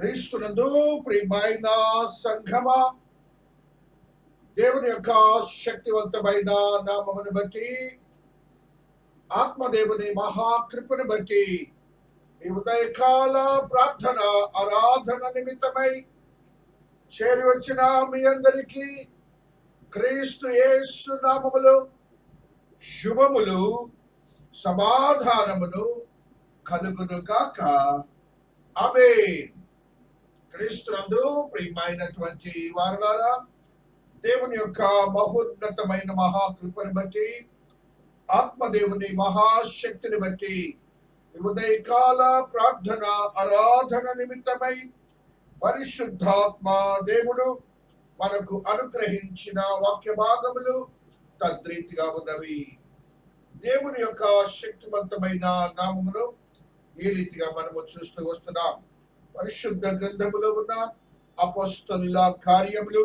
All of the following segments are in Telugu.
క్రీస్తునందు ప్రియమైన సంఘమా, దేవుని యొక్క శక్తివంతమైన నామమును బట్టి, ఆత్మదేవుని మహాకృపను బట్టి ఈ ఉదయకాల ప్రార్థన ఆరాధన నిమిత్తమై చేరి వచ్చిన మీ అందరికీ క్రీస్తు యేసు నామములో శుభములు సమాధానమును కలుగును గాక. ఆమేన్. క్రీస్తునందు ప్రియమైనటువంటి వారలారా, దేవుని యొక్క మహోన్నతమైన మహాకృపను బట్టి, ఆత్మదేవుని మహాశక్తిని బట్టి ఉదయకాల ప్రార్థన ఆరాధన నిమిత్తమై పరిశుద్ధాత్మ దేవుడు మనకు అనుగ్రహించిన వాక్య భాగములు తద్రీతిగా ఉన్నవి. దేవుని యొక్క శక్తివంతమైన నామమును ఈ రీతిగా మనము చూస్తూ వస్తున్నాం. పరిశుద్ధ గ్రంథములో ఉన్న అపోస్తలుల కార్యములు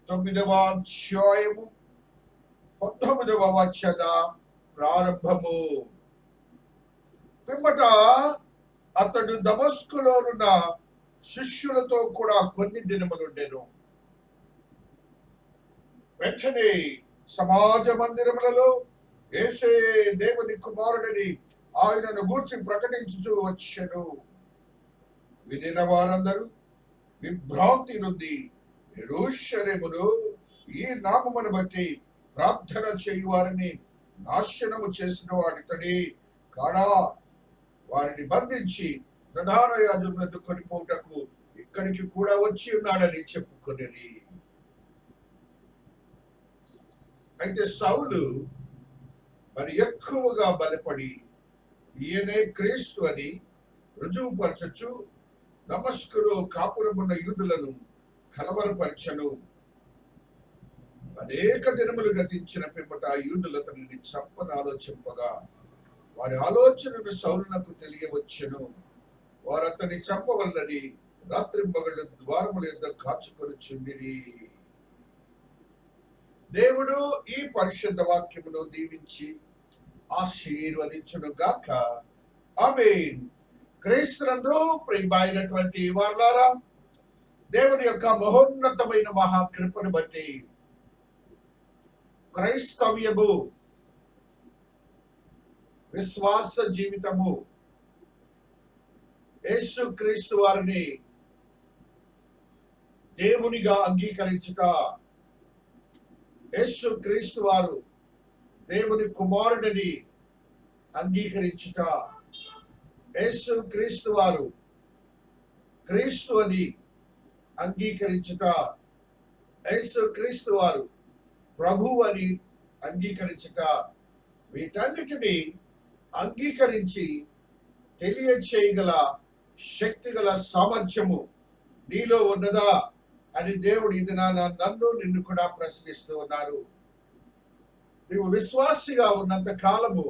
9వ అధ్యాయము 19వ వచన ప్రారంభము. పిమ్మట అతడు దమస్కులోనున్న శిష్యులతో కూడా కొన్ని దినములుండెను. వెంటనే సమాజ మందిరములలో యేసే దేవుని కుమారుడని ఆయనను గూర్చి ప్రకటించుతూ వచ్చెను. వినిన వారందరూ విభ్రాంతి నుండి యెరూషలేములో ఈ నామమును బట్టి ప్రార్థన చేయు వారిని నాశనము చేసిన వాడితడే కాడా, వారిని బంధించి ప్రధాన యాజకులను కొనిపోటకు ఇక్కడికి కూడా వచ్చి ఉన్నాడని చెప్పుకొనిరి. అయితే సౌలు మరి ఎక్కువగా బలపడి ఈయనే క్రీస్తు అని రుజువుపరచచ్చు దమస్కులో కాపురమున్న యూదులను కలవరపరచను. అనేక దినములు గతించిన పిమ్మట యూదులు అతనిని చంపని ఆలోచింపగా వారి ఆలోచనను సౌలునకు తెలియవచ్చెను. వారు అతన్ని చంపవల్లని రాత్రింబగళ్ళు ద్వారముల యొద్ద కాచుకొనుచుండిరి. దేవుడు ఈ పరిశుద్ధ వాక్యమును దీవించి ఆశీర్వదించును గాక. ఆమేన్. క్రీస్తునందు ప్రియమైనటువంటి వారలారా, దేవుని యొక్క మహోన్నతమైన మహాకృపను బట్టి క్రైస్తవ్యము, విశ్వాస జీవితము, యేసు క్రీస్తు వారిని దేవునిగా అంగీకరించుట, యేసు క్రీస్తు వారు దేవుని కుమారుడిని అంగీకరించుట, యేసు క్రీస్తు వారు క్రీస్తు అని అంగీకరించుట, యేసు క్రీస్తు వారు ప్రభు అని అంగీకరించుట, వీటన్నిటినీ అంగీకరించి తెలియచేయగల శక్తిగల సామర్థ్యము నీలో ఉన్నదా అని దేవుడు ఇది నన్ను నిన్ను కూడా ప్రశ్నిస్తూ ఉన్నారు. నీవు విశ్వాసిగా ఉన్నంత కాలము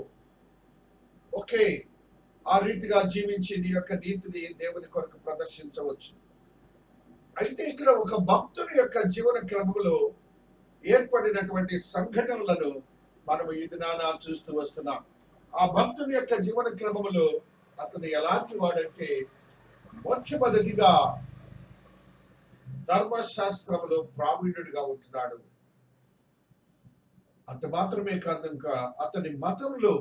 ఓకే, ఆ రీతిగా జీవించి నీ యొక్క నీతిని దేవుని కొరకు ప్రదర్శించవచ్చు. అయితే ఇక్కడ ఒక భక్తుని యొక్క జీవన క్రమంలో ఏర్పడినటువంటి సంఘటనలను మనము ఈ దినాన చూస్తూ వస్తున్నాం. ఆ భక్తుని యొక్క జీవన క్రమంలో అతను ఎలాంటి వాడంటే, మొట్టమొదటిగా ధర్మశాస్త్రములో ప్రావీణుడిగా ఉంటున్నాడు. అంత మాత్రమే కాదు, ఇంకా అతని మతంలో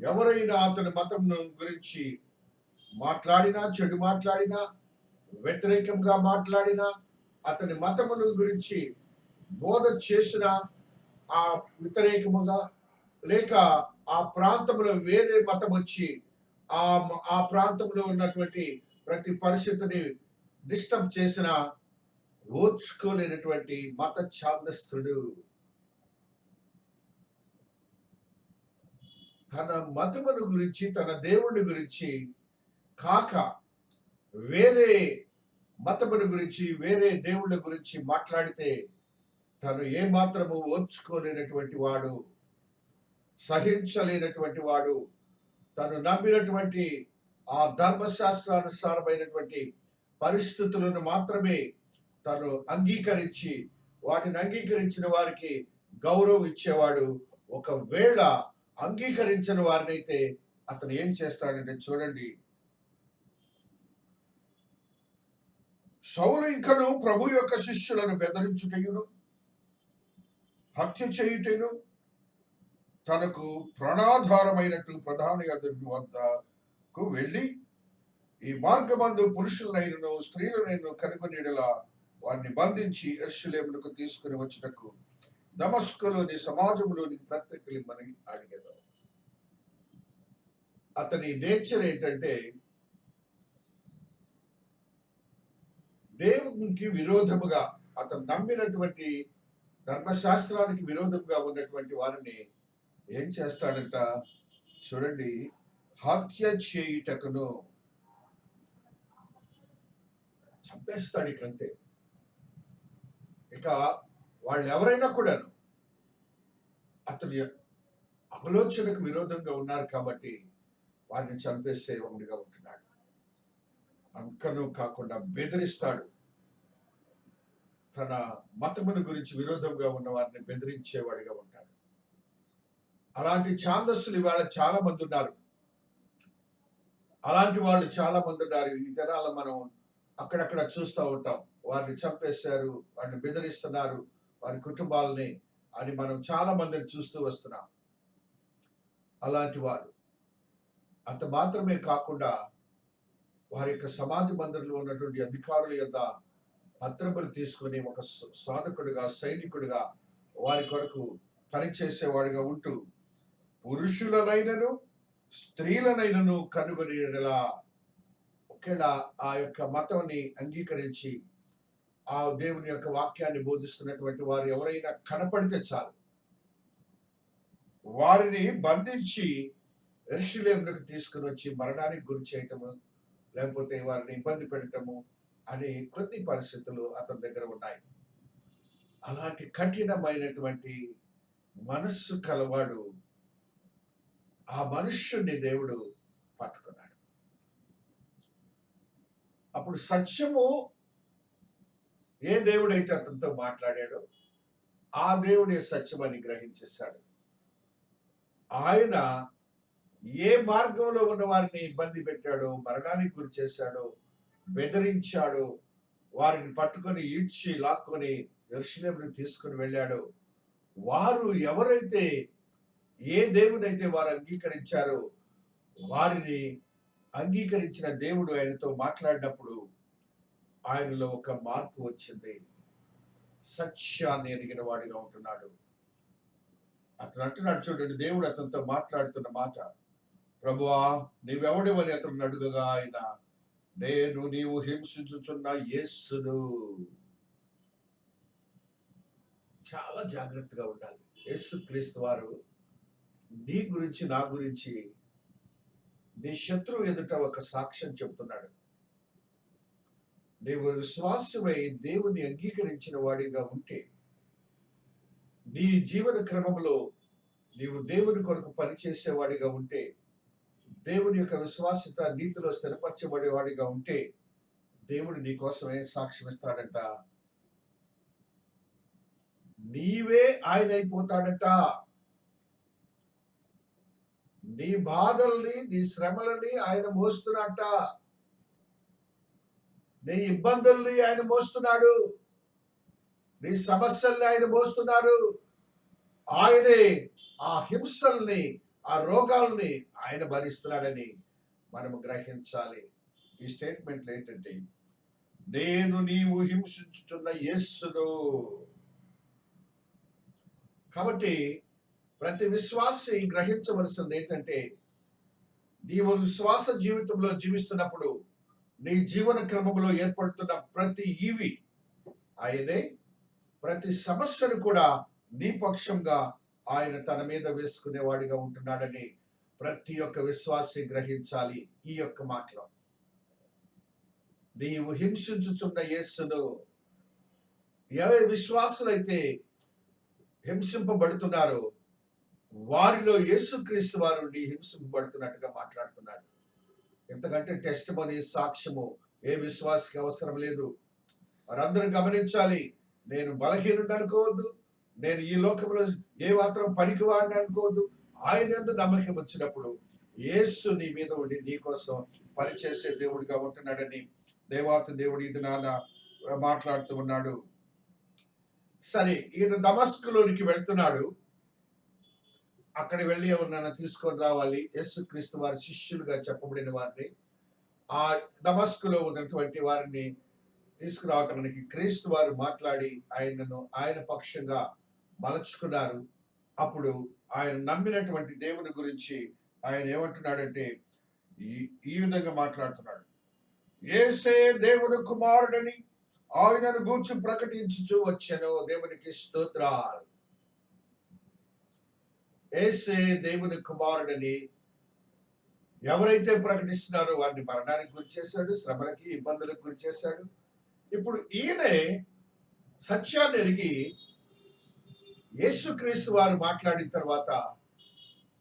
ఎవరైనా అతని మతం గురించి మాట్లాడినా, చెడు మాట్లాడినా, వ్యతిరేకంగా మాట్లాడినా, అతని మతముల గురించి బోధ చేసిన ఆ వ్యతిరేకముగా, లేక ఆ ప్రాంతంలో వేరే మతం వచ్చి ఆ ప్రాంతంలో ఉన్నటువంటి ప్రతి పరిస్థితిని డిస్టర్బ్ చేసిన ఓర్చుకోలేనటువంటి మత ఛాందస్తుడు తన మతమును గురించి, తన దేవుని గురించి కాక వేరే మతమును గురించి, వేరే దేవుళ్ళ గురించి మాట్లాడితే తను ఏమాత్రము ఓర్చుకోలేనటువంటి వాడు, సహించలేనటువంటి వాడు. తను నమ్మినటువంటి ఆ ధర్మశాస్త్రానుసారమైనటువంటి పరిస్థితులను మాత్రమే తను అంగీకరించి, వాటిని అంగీకరించిన వారికి గౌరవం ఇచ్చేవాడు. ఒకవేళ అంగీకరించిన వారినైతే అతను ఏం చేస్తాడంటే చూడండి, సౌలు ఇంకను ప్రభు యొక్క శిష్యులను బెదిరించుటయును హత్య చేయుటను తనకు ప్రాణాధారమైనట్టు ప్రధాన యాజకుని వద్దకు వెళ్ళి ఈ మార్గమందు పురుషులైనను స్త్రీలనైనను కనుగొనేలా వారిని బంధించి యెరూషలేమునకు తీసుకుని వచ్చుటకు దమస్కులోని సమాజంలోని పత్రికలిమ్మని అడిగారు. అతని నేచర్ ఏంటంటే దేవునికి విరోధముగా, అతను నమ్మినటువంటి ధర్మశాస్త్రానికి విరోధంగా ఉన్నటువంటి వారిని ఏం చేస్తాడంట చూడండి, హత్య చేయుటకును చంపేస్తాడు. ఇకంతే. ఇక వాళ్ళు ఎవరైనా కూడాను అతని ఆలోచనకు విరోధంగా ఉన్నారు కాబట్టి వారిని చంపేసే ఒకటిగా ఉంటున్నాడు. అంకను కాకుండా బెదిరిస్తాడు. తన మతమును గురించి విరోధంగా ఉన్న వారిని బెదిరించేవాడిగా ఉంటాడు. అలాంటి ఛాందస్సులు ఇవాళ చాలా మంది ఉన్నారు. అలాంటి వాళ్ళు చాలా మంది ఉన్నారు. ఈ దినాల మనం అక్కడక్కడ చూస్తూ ఉంటాం. వారిని చంపేశారు, వారిని బెదిరిస్తున్నారు, వారి కుటుంబాలని అని మనం చాలా మందిని చూస్తూ వస్తున్నాం. అలాంటి వాడు అంత మాత్రమే కాకుండా వారి యొక్క సమాజ మందిరంలో ఉన్నటువంటి అధికారుల యొక్క పత్రములు తీసుకుని ఒక సాధకుడిగా, సైనికుడిగా వారి కొరకు పనిచేసేవాడిగా ఉంటూ పురుషులనైనను స్త్రీలనైనను కనుగొనేలా ఒకేలా ఆ యొక్క మతాన్ని అంగీకరించి ఆ దేవుని యొక్క వాక్యాన్ని బోధిస్తున్నటువంటి వారు ఎవరైనా కనపడితే చాలు వారిని బంధించి యెరూషలేమునకు తీసుకుని వచ్చి మరణానికి గురి చేయటము, లేకపోతే వారిని ఇబ్బంది పెట్టడము అనే కొన్ని పరిస్థితులు అతని దగ్గర ఉన్నాయి. అలాంటి కఠినమైనటువంటి మనస్సు కలవాడు ఆ మనుష్యుణ్ణి దేవుడు పట్టుకున్నాడు. అప్పుడు సత్యము ఏ దేవుడైతే అతనితో మాట్లాడాడో ఆ దేవుడే సత్యం అని గ్రహించేశాడు. ఆయన ఏ మార్గంలో ఉన్న వారిని ఇబ్బంది పెట్టాడో, మరణానికి గురి చేశాడో, బెదిరించాడో, వారిని పట్టుకొని ఈడ్చి లాక్కొని యెరూషలేముకు తీసుకుని వెళ్ళాడో, వారు ఎవరైతే ఏ దేవునైతే వారు అంగీకరించారో వారిని అంగీకరించిన దేవుడు ఆయనతో మాట్లాడినప్పుడు ఆయనలో ఒక మార్పు వచ్చింది. సత్యాన్ని ఎరిగిన వాడిగా ఉంటున్నాడు. అతను అంటున్నాడు చూడండి, దేవుడు అతనితో మాట్లాడుతున్న మాట, ప్రభువా నీవెవడివని అతను అడుగగా ఆయన, నేను నీవు హింసించుచున్న యేసును. చాలా జాగ్రత్తగా ఉండాలి. యేసు క్రీస్తు వారు నీ గురించి, నా గురించి, నీ శత్రువు ఎదుట ఒక సాక్ష్యం చెబుతున్నాడు. నీవు విశ్వాసమై దేవుని అంగీకరించిన వాడిగా ఉంటే, నీ జీవన క్రమంలో నీవు దేవుని కొరకు పనిచేసేవాడిగా ఉంటే, దేవుని యొక్క విశ్వాసత నీతిలో స్థిరపరచబడేవాడిగా ఉంటే, దేవుడు నీ కోసమే సాక్ష్యం ఇస్తాడంట. నీవే ఆయన అయిపోతాడంట. నీ బాధల్ని, నీ శ్రమలని ఆయన మోస్తున్నట్ట. నీ ఇబ్బందుల్ని ఆయన మోస్తున్నాడు. నీ సమస్యల్ని ఆయన మోస్తున్నారు. ఆయనే ఆ హింసల్ని, ఆ రోగాల్ని ఆయన భరిస్తున్నాడని మనము గ్రహించాలి. ఈ స్టేట్మెంట్లు ఏంటంటే, నేను నీవు హింసించుచున్న యేసును. కాబట్టి ప్రతి విశ్వాసి గ్రహించవలసింది ఏంటంటే, నీవు విశ్వాస జీవితంలో జీవిస్తున్నప్పుడు నీ జీవన క్రమంలో ఏర్పడుతున్న ప్రతి ఈవి ఆయనే, ప్రతి సమస్యను కూడా నీ పక్షంగా ఆయన తన మీద వేసుకునేవాడిగా ఉంటున్నాడని ప్రతి ఒక్క విశ్వాసి గ్రహించాలి. ఈ యొక్క మాటలో నీవు హింసించుచున్న యేసును. ఏ విశ్వాసులైతే హింసింపబడుతున్నారో వారిలో యేసుక్రీస్తు వారు హింసింపబడుతున్నట్టుగా మాట్లాడుతున్నాడు. ఎంతకంటే టెస్ట్ మనీ, సాక్ష్యము ఏ విశ్వాసకి అవసరం లేదు. వారందరూ గమనించాలి, నేను బలహీనుడు అనుకోవద్దు, నేను ఈ లోకంలో ఏ మాత్రం పనికివాడిని అనుకోవద్దు. ఆయన యందు నమ్మకం వచ్చినప్పుడు యేసు నీ మీద ఉండి నీ కోసం పనిచేసే దేవుడిగా ఉంటున్నాడని దేవాతి దేవుడు ఇది నాన్న మాట్లాడుతూ ఉన్నాడు. సరే, ఈయన దమస్కులోనికి వెళ్తున్నాడు. అక్కడ వెళ్ళి ఎవరినైనా తీసుకొని రావాలి, యేసుక్రీస్తు వారి శిష్యులుగా చెప్పబడిన వారిని, ఆ దమస్కులో ఉన్నటువంటి వారిని తీసుకురావటానికి క్రీస్తు వారు మాట్లాడి ఆయన పక్షంగా మలచుకున్నారు. అప్పుడు ఆయన నమ్మినటువంటి దేవుని గురించి ఆయన ఏమంటున్నాడంటే ఈ విధంగా మాట్లాడుతున్నాడు. యేసే దేవుని కుమారుడని ఆయనను గూర్చి ప్రకటించుచూ వచ్చెను. దేవునికి స్తోత్రాలు. యేసే దేవుని కుమారుడని ఎవరైతే ప్రకటిస్తున్నారో వారిని మరణానికి గురి చేశాడు, శ్రమలకి ఇబ్బందులకు గురి చేశాడు. ఇప్పుడు ఈయనే సత్యాన్ని ఎరిగి యేసుక్రీస్తు వారు మాట్లాడిన తర్వాత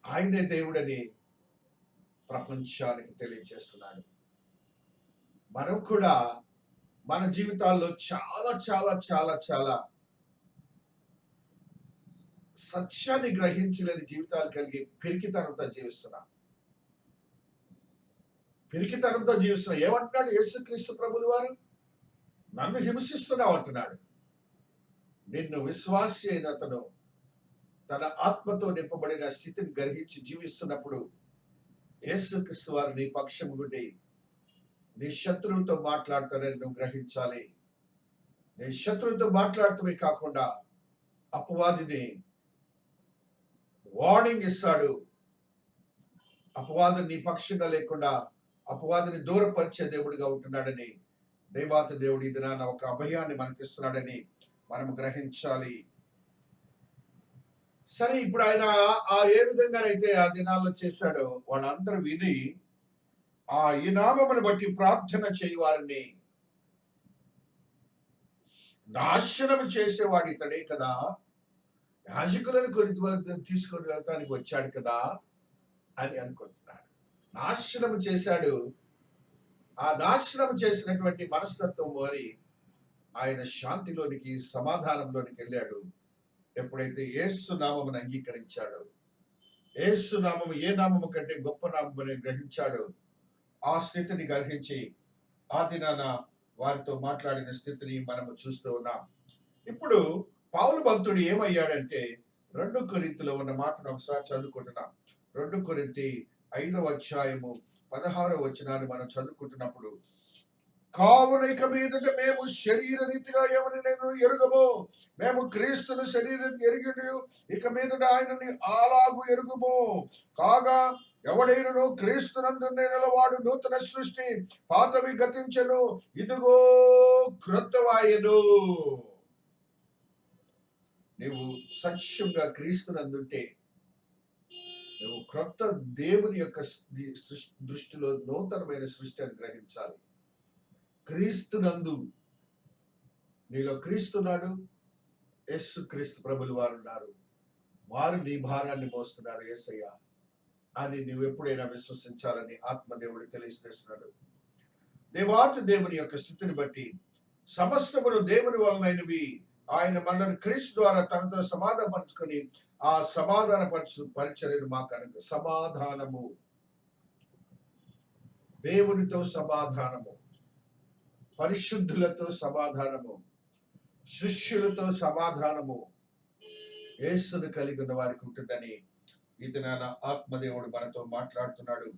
ఆయనే దేవుడని ప్రపంచానికి తెలియజేస్తున్నాడు. మనం కూడా మన జీవితాల్లో చాలా చాలా చాలా చాలా సత్యాన్ని గ్రహించలేని జీవితాలు కలిగి పిరికితనంతో జీవిస్తున్నాం. ఏమంటున్నాడు యేసుక్రీస్తు ప్రభులు వారు? నన్ను హింసిస్తున్నావు అంటున్నాడు. నిన్ను విశ్వాసి అయిన అతను తన ఆత్మతో నింపబడిన స్థితిని గ్రహించి జీవిస్తున్నప్పుడు యేసుక్రీస్తు వారు నీ పక్షం గుండి నీ శత్రువుతో మాట్లాడతాడని నువ్వు గ్రహించాలి. నీ శత్రువుతో మాట్లాడటమే కాకుండా అపవాదిని వార్నింగ్ ఇస్తాడు. అపవాదం నీ పక్షంగా లేకుండా అపవాదిని దూరపరిచే దేవుడిగా ఉంటున్నాడని దేవాతి దేవుడి దినాన ఒక అభయాన్ని మనకిస్తున్నాడని మనం గ్రహించాలి. సరే, ఇప్పుడు ఆయన ఏ విధంగానైతే ఆ దినాల్లో చేశాడో వాళ్ళందరూ విని ఈ నామమును బట్టి ప్రార్థన చేయవారిని నాశనం చేసేవాడు ఇతడే కదా, యాజకులను తీసుకొని వెళ్తానికి వచ్చాడు కదా అని అనుకుంటున్నాడు. నాశనం చేశాడు. ఆ నాశనం చేసినటువంటి మనస్తత్వం వారి ఆయన శాంతిలోనికి, సమాధానంలోనికి వెళ్ళాడు. ఎప్పుడైతే యేసు నామమును అంగీకరించాడో, యేసు నామము ఏ నామము కంటే గొప్ప నామముని గ్రహించాడో, ఆ స్థితిని గ్రహించి ఆ దినాన వారితో మాట్లాడిన స్థితిని మనము చూస్తూ ఉన్నాం. ఇప్పుడు పౌలు భక్తుడు ఏమయ్యాడంటే 2 కొరింథీలో ఉన్న మాటను ఒకసారి చదువుకుంటున్నాం. 2 కొరింథీ 5వ అధ్యాయము 16వ వచనాన్ని మనం చదువుకుంటున్నప్పుడు, కావున ఇక మీదట మేము శరీర రీతిగా ఎవరినైనా ఎరుగము, మేము క్రీస్తును శరీర ఎరిగి ఇక మీదట ఆయనని అలాగు ఎరుగుము. కాగా ఎవడైనను క్రీస్తునందు నిలవాడు నూతన సృష్టి, పాతవి గతించెను, ఇదిగో క్రొత్తవాయెను. నువ్వు సత్యంగా క్రీస్తునందుంటే నువ్వు క్రొత్త దేవుని యొక్క దృష్టిలో నూతనమైన సృష్టి అని గ్రహించాలి. క్రీస్తునందు నీలో క్రీస్తున్నాడు, యేసు క్రీస్తు ప్రభులు వారు ఉన్నారు, వారు నీ భారాన్ని మోస్తున్నారు యేసయ్య అని నువ్వు ఎప్పుడైనా విశ్వసించాలని ఆత్మదేవుడు తెలియజేస్తున్నాడు. దేవాతి దేవుని యొక్క స్థితిని బట్టి సమస్తమును దేవుని వలనైనవి ఆయన మనల్ని క్రీస్తు ద్వారా తనతో సమాధానపరుచుకొని ఆ పరిచర్యను మాకు అనగా సమాధానము, దేవునితో సమాధానము, పరిశుద్ధులతో సమాధానము, శిష్యులతో సమాధానము యేసును కలిగి ఉన్న వారికి ఉంటుందని ఇది నాన్న ఆత్మదేవుడు మనతో మాట్లాడుతున్నాడు.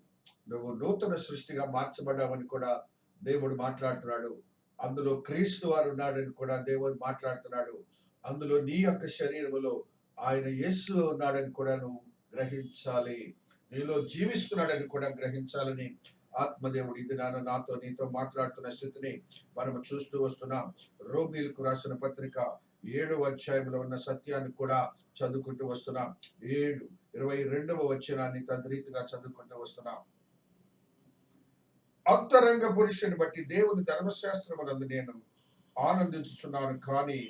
నువ్వు నూతన సృష్టిగా మార్చబడ్డావని కూడా దేవుడు మాట్లాడుతున్నాడు. అందులో క్రీస్తు వారు ఉన్నాడని కూడా దేవుడు మాట్లాడుతున్నాడు. అందులో నీ యొక్క శరీరంలో ఆయన యేసు ఉన్నాడని కూడా నువ్వు గ్రహించాలి. నీలో జీవిస్తున్నాడని కూడా గ్రహించాలని ఆత్మదేవుడు ఇది నాతో నీతో మాట్లాడుతున్న స్థితిని మనము చూస్తూ వస్తున్నాం. రోమీలకు రాసిన పత్రిక 7వ అధ్యాయంలో ఉన్న సత్యాన్ని కూడా చదువుకుంటూ వస్తున్నాం. 7:22వ వచనాన్ని తద్రీతిగా చదువుకుంటూ వస్తున్నాం. అంతరంగ పురుషుని బట్టి దేవుని ధర్మశాస్త్రమునందు నేను ఆనందించుచున్నాను, కానీ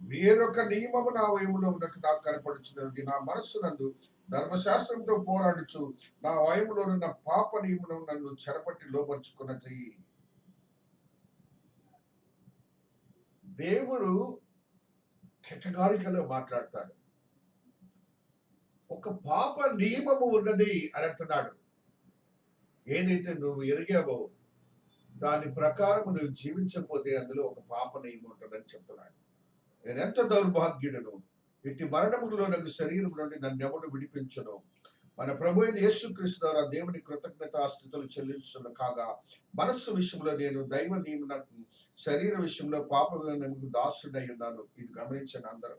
వేరొక నియమము నా వయములో ఉన్నట్టు నాకు కనపడుచున్నది. నా మనస్సునందు ధర్మశాస్త్రంతో పోరాడుచు నా వయములోనున్న పాప నియమం నన్ను చెరపట్టి లోపరుచుకున్నది. దేవుడు కేటగారికలో మాట్లాడతాడు. ఒక పాప నియమము ఉన్నది అని అంటున్నాడు. ఏదైతే నువ్వు ఎరిగావో దాని ప్రకారం నువ్వు జీవించకపోతే అందులో ఒక పాప నియమం ఉంటుందని చెప్తున్నాడు. నేను ఎంత దౌర్భాగ్యుడను, ఇట్టి మరణములో నాకు శరీరం నుండి నన్ను ఎవడు విడిపించును. మన ప్రభు అయిన యేసుక్రీస్తు ద్వారా దేవుని కృతజ్ఞతాస్తుతులు చెల్లించును కాగా, మనస్సు విషయంలో నేను దైవ నియమనకు, శరీర విషయంలో పాప నియమకు దాసుడై ఉన్నాను. ఇది గమనించండి, అందరూ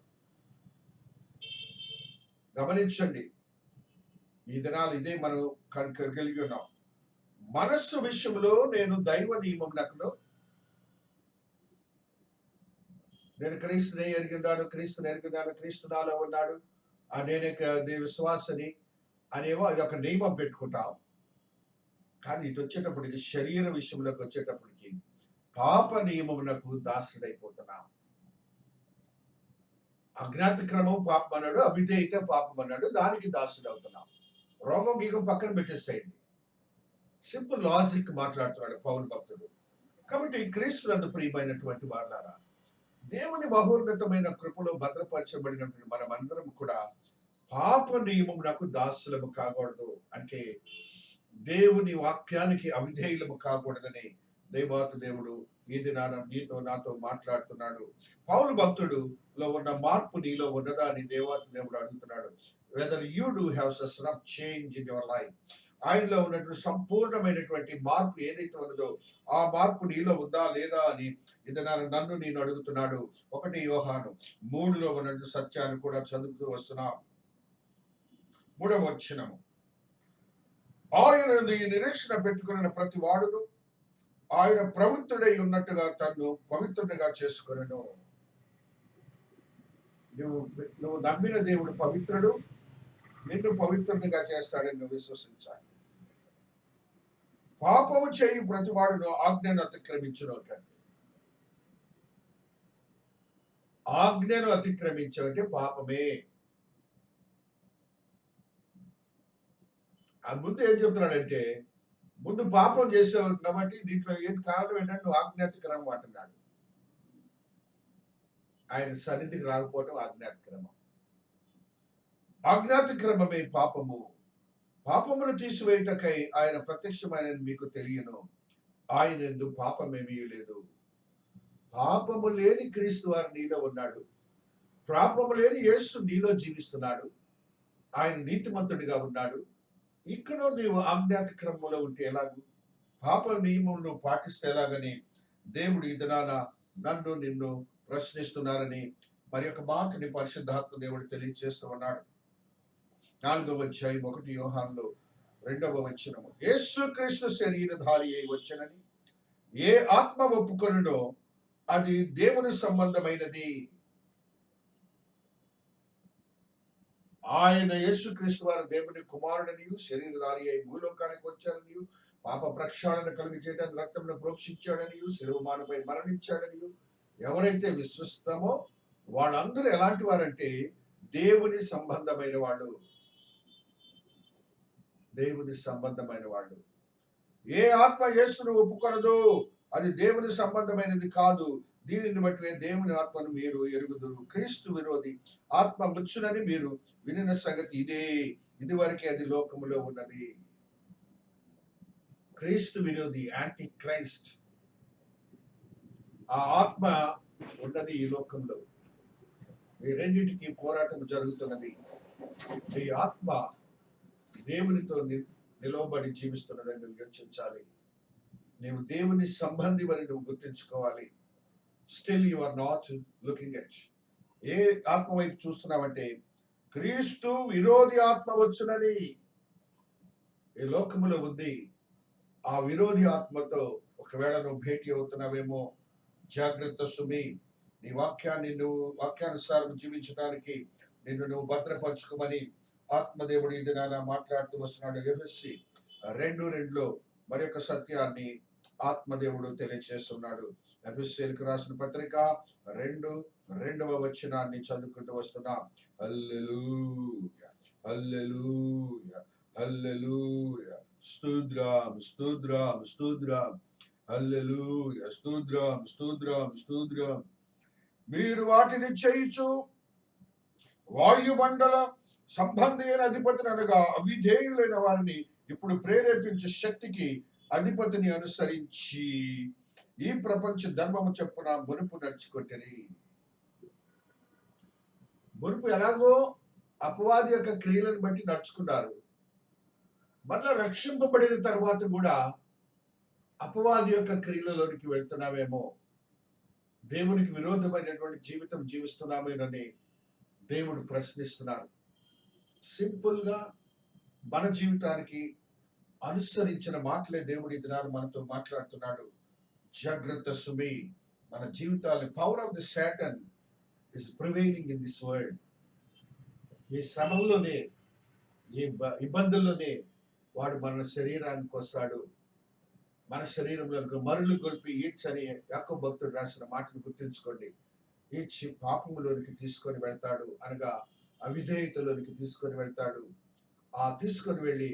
గమనించండి. ఈ దినాలు ఇదే మనం కలిగి ఉన్నాం. మనస్సు విషయంలో నేను దైవ నియమమునకు, నేను క్రీస్తుని ఎరిగిన్నాను, క్రీస్తుని ఎరిగిన్నాను, క్రీస్తు నాలో ఉన్నాడు, నేనే విశ్వాసని అనేవో అది ఒక నియమం పెట్టుకుంటాం. కానీ ఇటు వచ్చేటప్పటికి శరీర విషయంలోకి వచ్చేటప్పటికి పాప నియమమునకు దాసుడైపోతున్నాం. అజ్ఞాతక్రమం పాపం అన్నాడు, అవిధేయత పాపం అన్నాడు, దానికి దాసుడు అవుతున్నాం. రోగం గీగం పక్కన పెట్టేసేయండి. సింపుల్ లాజిక్ మాట్లాడుతున్నాడు పౌలు భక్తుడు. కాబట్టి క్రీస్తునందు ప్రియమైనటువంటి వారులారా, దేవుని మహోన్నతమైన కృపలో భద్రపరచబడినటువంటి మనమందరం కూడా పాప నియమమునకు దాసులము కాకూడదు. అంటే దేవుని వాక్యానికి అవిధేయులము కాకూడదని దేవాతి దేవుడు ఈ దినాన నీతో నాతో మాట్లాడుతున్నాడు. పౌలు భక్తుడు లో ఉన్న మార్పు నీలో ఉన్నదా అని దేవాతి దేవుడు అడుగుతున్నాడు. Whether you do have some change in your life. ఆయనలో ఉన్నటువంటి సంపూర్ణమైనటువంటి మార్పు ఏదైతే ఉన్నదో ఆ మార్పు నీలో ఉందా లేదా అని నన్ను నేను అడుగుతున్నాడు. 1 యోహాను 3లో ఉన్నటువంటి సత్యాన్ని కూడా చదువుతూ వస్తున్నాం. 3వ వచనము, ఆయన ఈ నిరీక్షణ పెట్టుకున్న ప్రతి వాడును ఆయన పవిత్రుడై ఉన్నట్టుగా తన్ను పవిత్రుడిగా చేసుకును. నువ్వు నమ్మిన దేవుడు పవిత్రుడు, నిన్ను పవిత్రునిగా చేస్తాడని నువ్వు విశ్వసించాలి. పాపము చేయి ప్రతి వాడును ఆజ్ఞను అతిక్రమించును. ఆజ్ఞను అతిక్రమించే పాపమే. ముందు ఏం చెప్తున్నాడంటే, ముందు పాపం చేసావు కాబట్టి దీంట్లో ఏంటి కారణం ఏంటంటే నువ్వు ఆజ్ఞాతిక్రమం అంటున్నాడు. ఆయన సన్నిధికి రాకపోవటం ఆజ్ఞాతిక్రమం. ఆజ్ఞాతిక్రమమే పాపము. పాపమును తీసివేయుటకై ఆయన ప్రత్యక్షమైన మీకు తెలియను. ఆయన యందు పాపమేమీ లేదు. పాపము లేని క్రీస్తు వారు నీలో ఉన్నాడు. పాపము లేని యేసు నీలో జీవిస్తున్నాడు. ఆయన నీతిమంతుడిగా ఉన్నాడు. ఇక్కడ నీవు ఆజ్ఞాతిక్రమంలో ఉంటే ఎలాగు? పాప నియమం పాటిస్తే ఎలాగని దేవుడు ఈ దినాన నన్ను నిన్ను ప్రశ్నిస్తున్నారని మరి ఒక మాటని పరిశుద్ధాత్మ దేవుడు తెలియజేస్తూ ఉన్నాడు. 4వ అధ్యాయం 1 యోహానులో 2వ వచనము, యేసుక్రీస్తు శరీరధారి అయి వచ్చనని ఏ ఆత్మ ఒప్పుకొనునో అది దేవుని సంబంధమైనది. ఆయన యేసుక్రీస్తు వారు దేవుని కుమారుడనియు శరీరధారి అయి భూలోకానికి వచ్చారనియు పాప ప్రక్షాళన కలిగి చేయడానికి రక్తమును ప్రోక్షించాడనియు శిలువమానపై మరణించాడనియు ఎవరైతే విశ్వసిస్తామో వాళ్ళందరూ ఎలాంటి వారంటే దేవుని సంబంధమైన వాళ్ళు. దేవుని సంబంధమైన వాళ్ళు. ఏ ఆత్మ యేసును ఒప్పుకొనదో అది దేవుని సంబంధమైనది కాదు. దీనిని బట్టి దేవుని ఆత్మను మీరు ఎరుగుదురు. క్రీస్తు విరోధి ఆత్మ వచ్చునని మీరు వినిన సంగతి ఇదే. ఇదివరకే అది లోకములో ఉన్నది. క్రీస్తు విరోధి, యాంటీ క్రైస్ట్, ఆ ఆత్మ ఉన్నది ఈ లోకంలో. ఈ రెండింటికి పోరాటం జరుగుతున్నది. ఈ ఆత్మ దేవునితో నిలవబడి జీవిస్తున్నదని నువ్వు యోచించాలి. నీవు దేవుని సంబంధి అని నువ్వు గుర్తించుకోవాలి. Still you are not looking at a ఆత్మ వైపు చూస్తున్నావంటే క్రీస్తు విరోధి ఆత్మ వచ్చునని ఈ లోకములో ఉంది. ఆ విరోధి ఆత్మతో ఒకవేళ నువ్వు భేటీ అవుతున్నావేమో. జాగ్రత్త సుమి. నీ వాక్యాన్ని నువ్వు వాక్యానుసారం జీవించడానికి నిన్ను నువ్వు భద్రపరచుకోమని ఆత్మదేవుడు ఇది నాన్న మాట్లాడుతూ వస్తున్నాడు. ఎఫెసీ 2:2లో మరి యొక్క సత్యాన్ని ఆత్మదేవుడు తెలియజేస్తున్నాడు. ఎఫెసీయులకు రాసిన పత్రిక 2:2వ వచనాన్ని చదువుకుంటూ వస్తున్నాం. హల్లెలూయా, హల్లెలూయా, హల్లెలూయా, స్తోత్రం, స్తోత్రం, స్తోత్రం, హల్లెలూయా, స్తోత్రం, స్తోత్రం, స్తోత్రం. మీరు వాటిని చేయుచు వాయుమండల సంబంధి అయిన అధిపతిని అనగా అవిధేయులైన వారిని ఇప్పుడు ప్రేరేపించే శక్తికి అధిపతిని అనుసరించి ఈ ప్రపంచ ధర్మము చొప్పున మునుపు నడుచుకొంటిరి. మునుపు ఎలాగో అపవాది యొక్క క్రియలను బట్టి నడుచుకున్నారు. మళ్ళా రక్షింపబడిన తర్వాత కూడా అపవాది యొక్క క్రియలలోనికి వెళ్తున్నామేమో, దేవునికి విరోధమైనటువంటి జీవితం జీవిస్తున్నామేనని దేవుడు ప్రశ్నిస్తున్నారు. సింపుల్ గా మన జీవితానికి అనుసరించిన మాటలే దేవుడు ఈ దినాలు మనతో మాట్లాడుతున్నాడు. జాగ్రత్త సుమి, మన జీవితాన్ని power of the Satan is prevailing in this world. ఈ శ్రమంలోనే, ఈ ఇబ్బందుల్లోనే వాడు మన శరీరానికి వస్తాడు. మన శరీరంలో మరులు గొల్పి ఈడ్చని యాకోబు భక్తుడు రాసిన మాటను గుర్తుంచుకోండి. ఈడ్చి పాపములోనికి తీసుకొని వెళ్తాడు, అనగా అవిధేయతలోనికి తీసుకొని వెళ్తాడు. ఆ తీసుకొని వెళ్ళి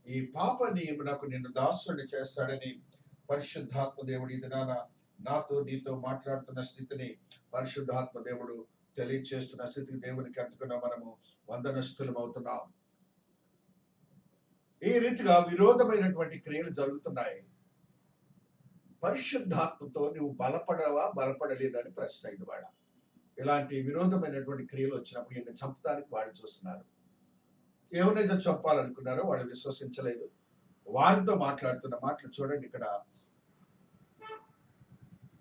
ఈ పాప నియమునకు నిన్ను దాసుని చేస్తాడని పరిశుద్ధాత్మ దేవుడు ఈ దినాన నాతో నీతో మాట్లాడుతున్న స్థితిని పరిశుద్ధాత్మ దేవుడు తెలియచేస్తున్న స్థితికి దేవునికి అందుకున్న మనము వందనస్తులం అవుతున్నాం. ఈ రీతిగా విరోధమైనటువంటి క్రియలు జరుగుతున్నాయి. పరిశుద్ధాత్మతో నువ్వు బలపడవా బలపడలేదని ప్రశ్న ఇది. వాడ ఇలాంటి విరోధమైనటువంటి క్రియలు వచ్చినప్పుడు ఈయన చంపడానికి వాళ్ళు చూస్తున్నారు. ఎవరైతే చంపాలనుకున్నారో వాళ్ళు విశ్వసించలేదు. వారితో మాట్లాడుతున్న మాటలు చూడండి ఇక్కడ.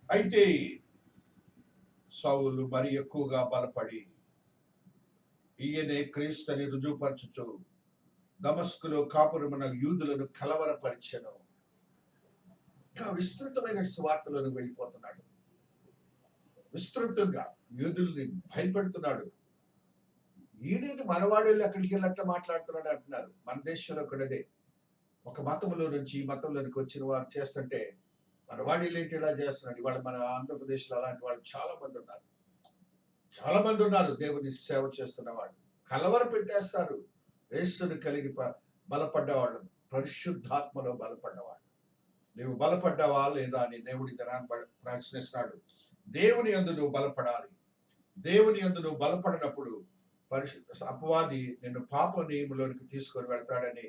అయితే సౌలు మరి ఎక్కువగా బలపడి ఈయనే క్రీస్తు అని రుజువుపరచుచు దమస్కులో కాపురమున యూదులను కలవరపరిచెను. ఇంకా విస్తృతమైన సువార్తలను వెళ్ళిపోతున్నాడు. విస్తృతంగా యూదుల్ని భయపెడుతున్నాడు. ఈయన మనవాడు వెళ్ళి అక్కడికి వెళ్ళి అట్లా మాట్లాడుతున్నాడు అంటున్నారు. మన దేశంలో కూడాదే ఒక మతంలో నుంచి ఈ మతంలోనికి వచ్చిన వారు చేస్తుంటే మనవాడు వెళ్ళి ఇలా చేస్తున్నాడు. ఇవాళ మన ఆంధ్రప్రదేశ్లో అలాంటి వాళ్ళు చాలా మంది ఉన్నారు. దేవుని సేవ చేస్తున్న వాళ్ళు కలవర పెట్టేస్తారు. యేసుని కలిగి బలపడ్డవాళ్ళు, పరిశుద్ధాత్మలో బలపడ్డవాళ్ళు. నువ్వు బలపడ్డావా లేదా అని దేవుడి ధనాన్ని ప్రశ్నిస్తున్నాడు. దేవుని యందు నువ్వు బలపడాలి. దేవుని యందు నువ్వు బలపడినప్పుడు అపవాది నిన్ను పాప నియమంలోనికి తీసుకొని వెళ్తాడని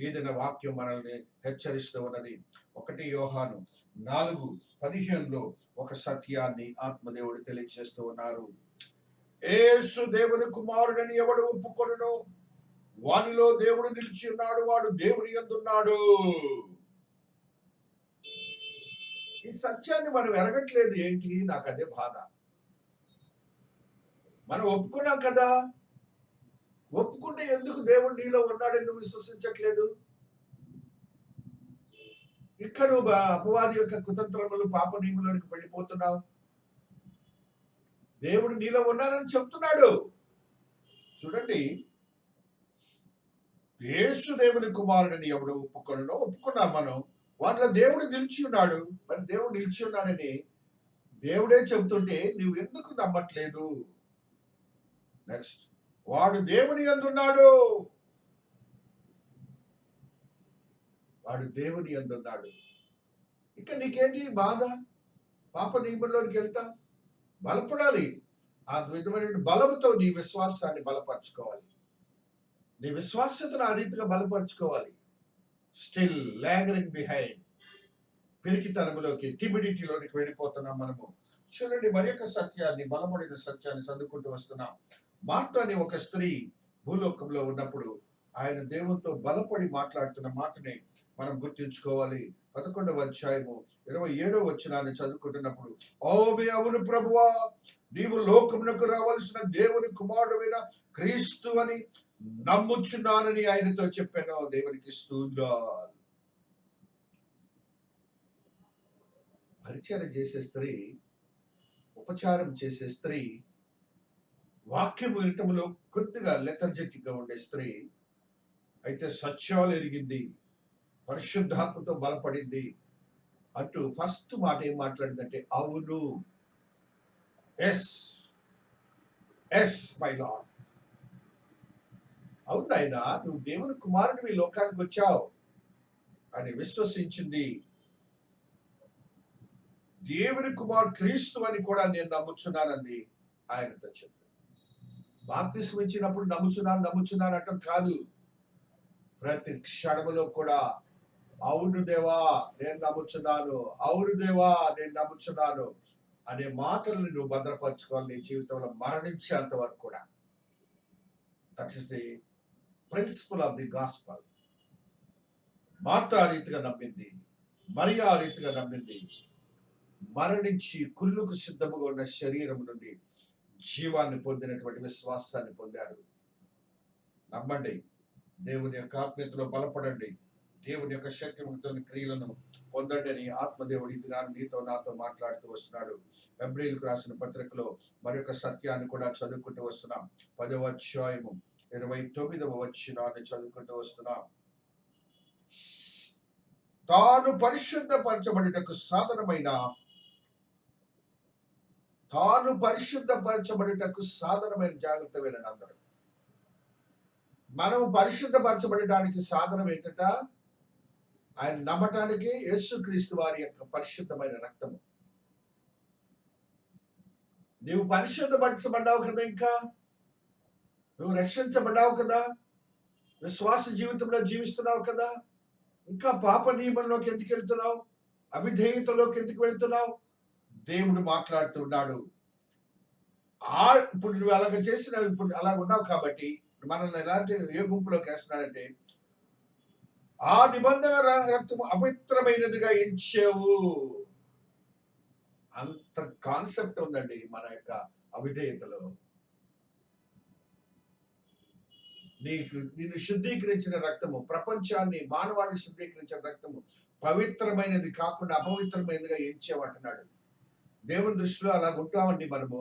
ఏదైనా వాక్యం మనల్ని హెచ్చరిస్తూ ఉన్నది. 1 యోహాను 4:15 ఒక సత్యాన్ని ఆత్మదేవుడు తెలియజేస్తూ ఉన్నారు. యేసు దేవుని కుమారుడని ఎవడు ఒప్పుకొనునో వానిలో దేవుడు నిలిచి ఉన్నాడు, వాడు దేవుని యందున్నాడు. ఈ సత్యాన్ని మనం ఎరగట్లేదు. ఏంటి? నాకు అదే బాధ. మనం ఒప్పుకున్నాం కదా, ఒప్పుకుంటే ఎందుకు దేవుడు నీలో ఉన్నాడని నువ్వు విశ్వసించట్లేదు? ఇక్కడ నువ్వు అపవాది యొక్క కుతంత్రములు పాప నియమంలోనికి వెళ్ళిపోతున్నావు. దేవుడు నీలో ఉన్నాడని చెప్తున్నాడు. చూడండి, యేసు దేవుని కుమారుడని ఎవడు ఒప్పుకొనునో, ఒప్పుకున్నాం మనం, వాళ్ళ దేవుడు నిలిచి ఉన్నాడు. మరి దేవుడు నిలిచి ఉన్నాడని దేవుడే చెబుతుంటే నువ్వు ఎందుకు నమ్మట్లేదు? నెక్స్ట్, వాడు దేవుని యందున్నాడు. వాడు దేవుని యందున్నాడు. ఇక నీకేంటి బాధ? పాప నియమంలోకి వెళ్తా బలపడాలి. ఆ విధమైన బలముతో నీ విశ్వాసాన్ని బలపరచుకోవాలి. నీ విశ్వాసతను ఆ రీతిగా బలపరచుకోవాలి. స్టిల్ లాగరింగ్ బిహైండ్, పిరికితనములోకి, టిమిడిటీలోకి వెళ్ళిపోతున్నాం మనము. చూడండి, మరి యొక్క సత్యాన్ని, బలపడిన సత్యాన్ని చదువుకుంటూ వస్తున్నాం. మార్త అనే ఒక స్త్రీ భూలోకంలో ఉన్నప్పుడు ఆయన దేవునితో బలపడి మాట్లాడుతున్న మాటని మనం గుర్తుంచుకోవాలి. 11వ అధ్యాయము 27వ వచనాన్ని చదువుకుంటున్నప్పుడు, ఆమె అవును ప్రభువా, నీవు లోకమునకు రావాల్సిన దేవుని కుమారుడైన క్రీస్తు అని నమ్ముచున్నానని ఆయనతో చెప్పాను. దేవునికి స్తోత్రాలు. పరిచయం చేసే స్త్రీ, ఉపచారం చేసే స్త్రీ, వాక్యం వినటంలో కొద్దిగా లెథర్జెటిక్ గా ఉండే స్త్రీ అయితే సత్యాలు ఎరిగింది, పరిశుద్ధాత్మతో బలపడింది అంటూ ఫస్ట్ మాట ఏం మాట్లాడిందంటే, అవును, ఎస్ ఎస్ మై లార్డ్, అవును నాయనా, నువ్వు దేవుని కుమారుడివి, లోకానికి వచ్చావు అని విశ్వసించింది. దేవుని కుమారుడు క్రీస్తు అని కూడా నేను నమ్ముచున్నానంది ఆయనతో చెప్పి. బాప్తిస్మం ఇచ్చినప్పుడు నమ్ముచున్నాను అంటాం కాదు. ప్రతి క్షణములో కూడా అవును దేవా నేను నమ్ముచున్నాను, అవును దేవా నేను నమ్ముచున్నాను అనే మాటలను నువ్వు భద్రపరచుకోవాలి నీ జీవితంలో మరణించేంత వరకు కూడా. That is the principle of the gospel. Martha ఆ రీతిగా నమ్మింది, మరియా ఆ రీతిగా నమ్మింది. మరణించి కుళ్ళుకు సిద్ధముగా ఉన్న శరీరం నుండి జీవాన్ని పొందినటువంటి విశ్వాసాన్ని పొందారు. నమ్మండి, దేవుని యొక్క ఆత్మీయతలో బలపడండి, దేవుని యొక్క శక్తివంతమైన క్రియలను పొందండి అని ఆత్మదేవుడు ఈ దినాన్ని నీతో నాతో మాట్లాడుతూ వస్తున్నాడు. హెబ్రీయులకు రాసిన పత్రికలో మరొక సత్యాన్ని కూడా చదువుకుంటూ వస్తున్నాం. 10వ అధ్యాయము 29వ వచనాన్ని చదువుకుంటూ వస్తున్నాం. తాను పరిశుద్ధపరచబడుటకు సాధనమైన జాగ్రత్త వేరని అందరూ. మనం పరిశుద్ధపరచబడటానికి సాధనం ఏంటట? ఆయన నమ్మటానికి యేసుక్రీస్తు వారి యొక్క పరిశుద్ధమైన రక్తము. నీవు పరిశుద్ధపరచబడ్డావు కదా, ఇంకా నువ్వు రక్షించబడ్డావు కదా, విశ్వాస జీవితంలో జీవిస్తున్నావు కదా, ఇంకా పాప నియమంలోకి ఎందుకు వెళ్తున్నావు? అవిధేయతలోకి ఎందుకు వెళ్తున్నావు? దేవుడు మాట్లాడుతున్నాడు. ఇప్పుడు నువ్వు అలాగ చేసిన, ఇప్పుడు అలాగ ఉన్నావు కాబట్టి మనల్ని ఎలాంటి ఏ గుంపులోకి వేస్తున్నాడంటే, ఆ నిబంధన రక్తము అపవిత్రమైనదిగా ఎంచావు. అంత కాన్సెప్ట్ ఉందండి మన యొక్క అవిధేయతలో. నిన్ను శుద్ధీకరించిన రక్తము, ప్రపంచాన్ని మానవాన్ని శుద్ధీకరించిన రక్తము పవిత్రమైనది కాకుండా అపవిత్రమైనదిగా ఎంచామంటున్నాడు. దేవుని దృష్టిలో అలాగ ఉంటామండి మనము.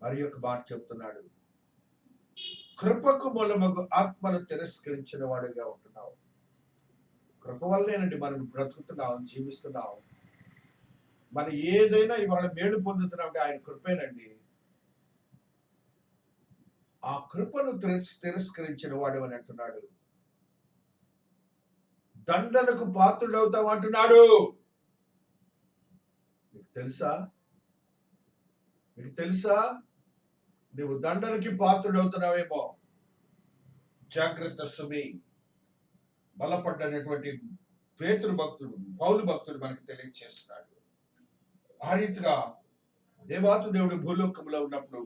మరి యొక్క మాట చెప్తున్నాడు, కృపకు మూలమగు ఆత్మను తిరస్కరించిన వాడిగా ఉంటున్నావు. కృప వల్లనేనండి మనం బ్రతుకుతున్నాం, జీవిస్తున్నాం. మనం ఏదైనా ఇవాళ మేలు పొందుతున్నాం అంటే ఆయన కృపేనండి. ఆ కృపను తిరస్కరించిన వాడు అని అంటున్నాడు. దండనకు పాత్రుడవుతావు అంటున్నాడు. మీకు తెలుసా నువ్వు దండనకి పాత్రుడవుతున్నావేమో. జాగ్రత్త సుమి. బలపడ్డనటువంటి పేతురు భక్తుడు, పౌలు భక్తుడు మనకు తెలియజేస్తున్నాడు. ఆ రీతిగా దేవాతు దేవుడు భూలోకంలో ఉన్నప్పుడు